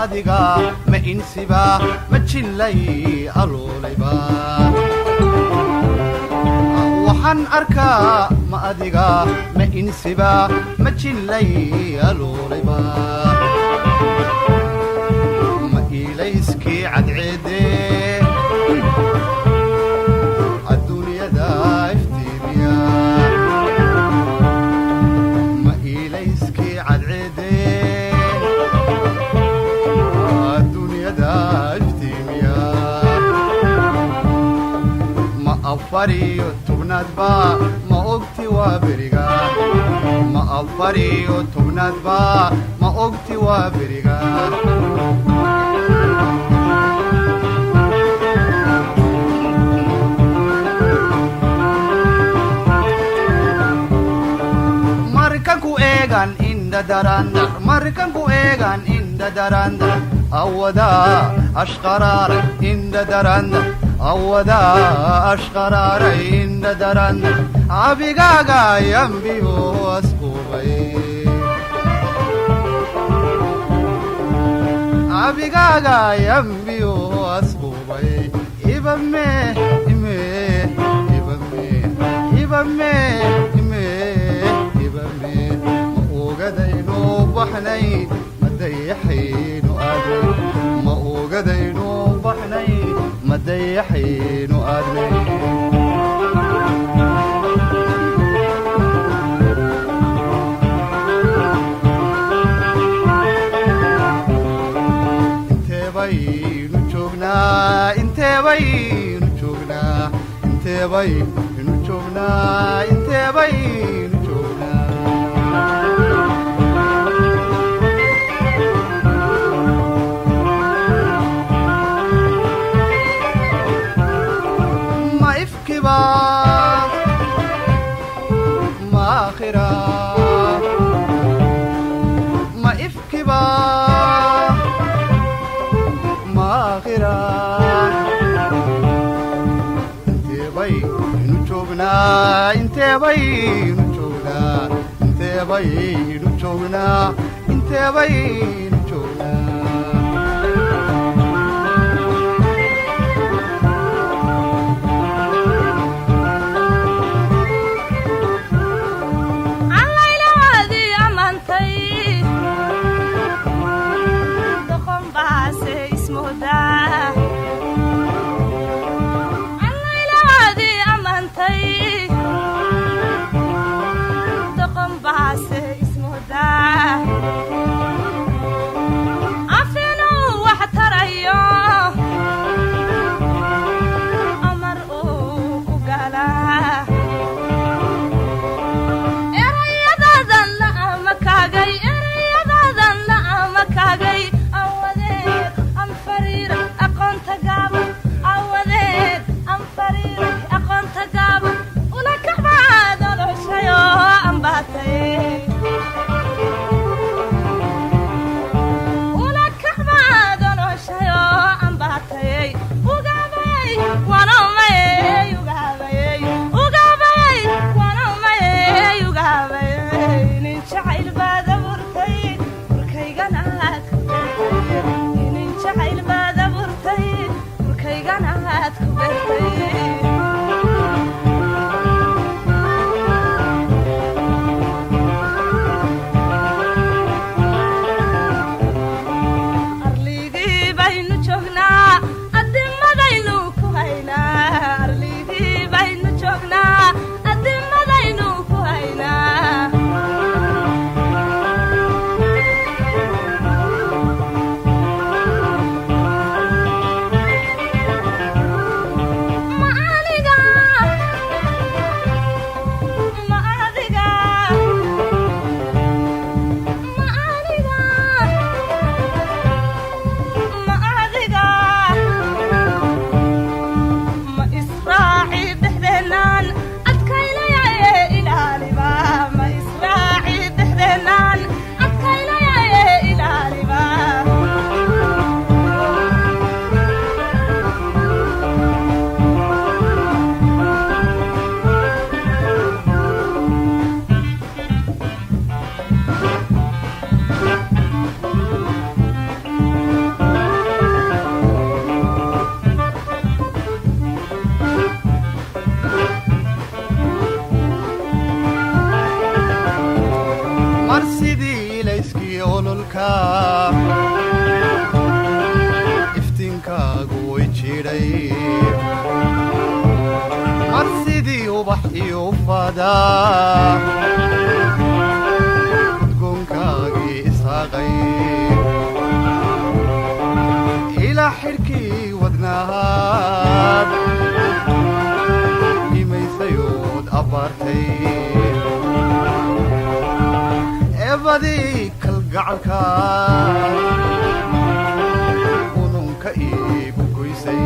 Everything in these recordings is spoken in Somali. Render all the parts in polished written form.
adiga ma insiba ma jillay aluulayba waxaan arkaa ma adiga ma insiba ma jillay aluulayba ma ilayskii cadceede adduunyada iftiimiya ma ilayskii cadceede adduunyada iftiimiya ma afariyo tobnaadba ma ogti waa beriga ma afariyo tobnaadba ma ogti waa beriga markan ku eegan inda daranda markan ku eegan inda daranda awada ashqarar inda daranda awada ashqarar inda daranda abigaga yambiyo asqubay abigaga yambiyo asqubay ibame ime ibame ibame ime ibame ogadayno baxnay madayaxayno aadnay ma ogadayno baxnay madayaxayno aadnay inteebaynu joognaa inteebaynu joognaa inteebaynu joognaa inteebaynu joognaa ma ifkiba ma akhira ma ifkiba ma akhira inteebaynu joognaa inteebaynu joognaa inteebaynu joognaa inteebaynu joognaa iftiinkaagu way jiray marsidii ubax iyo fadaa udgoonkaagii isaaqay ilaa xidhkii wadnahaad imaysayood abbaartay eebadii kalgacalkaad ununka iigu goysay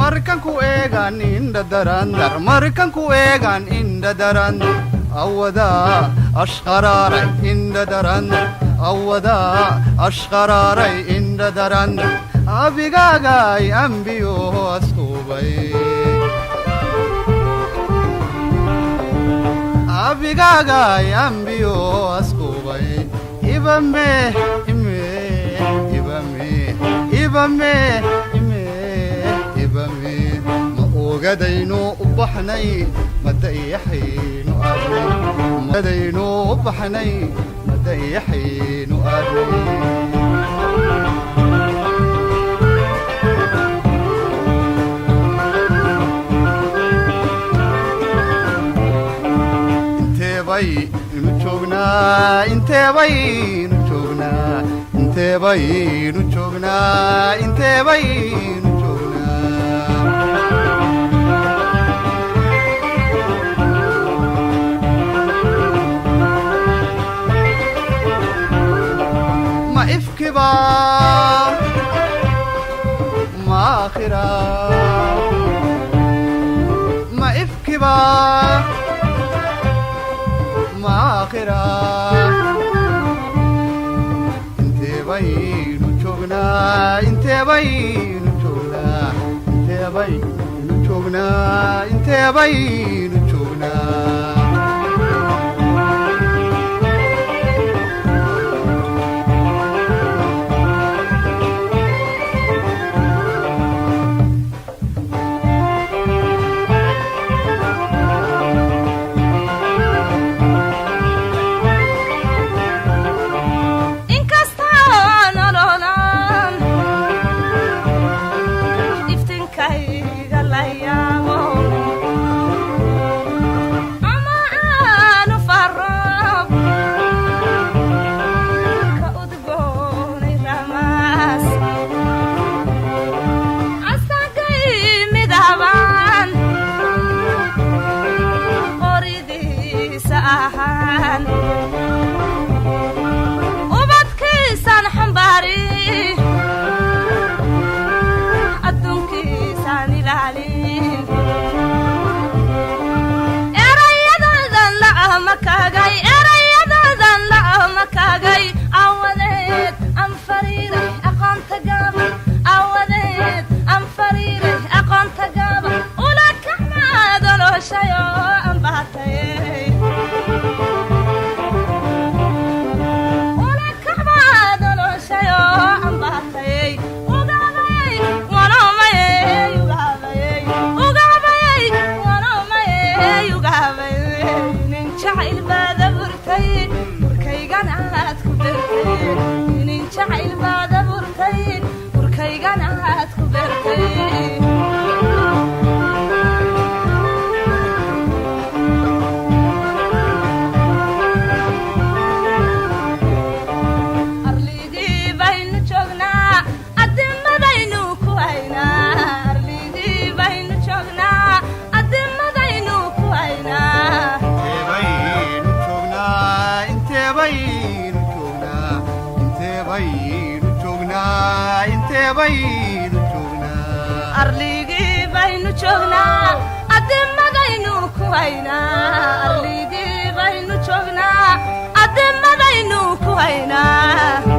markanku eegaan indha darandar markanku eegaan indha darandar awadaa ashqaraaray indha darandar awadaa ashqaraaray indha darandar abigaagay ambiyo asqubay abigaagay ambiyo asqubay ibame ime ibame ibame ime ibame ma ogadaynu u baxnay madayaxaynu aadnay madaynu u baxnay madayaxaynu aadnay baynu joognaa intee baynu joognaa intee baynu joognaa intee baynu joognaa ma ifkiba ma aakhira ma ifkiba maakhira intee baynu joognaa intee baynu joognaa intee baynu joognaa intee baynu joognaa ubadkiisan xambaari adduunkiisan ilaalin erayadoodan la'amakagay erayadoodan la'amakagay awadeed aan fariiray aqoonta gaaba awadeed aan fariiray aqoonta gaaba ula kaxmaadoloshayo aan baatay arligii baynu joognaa adimadaynu ku haynaa arligii baynu joognaa adimadaynu ku haynaa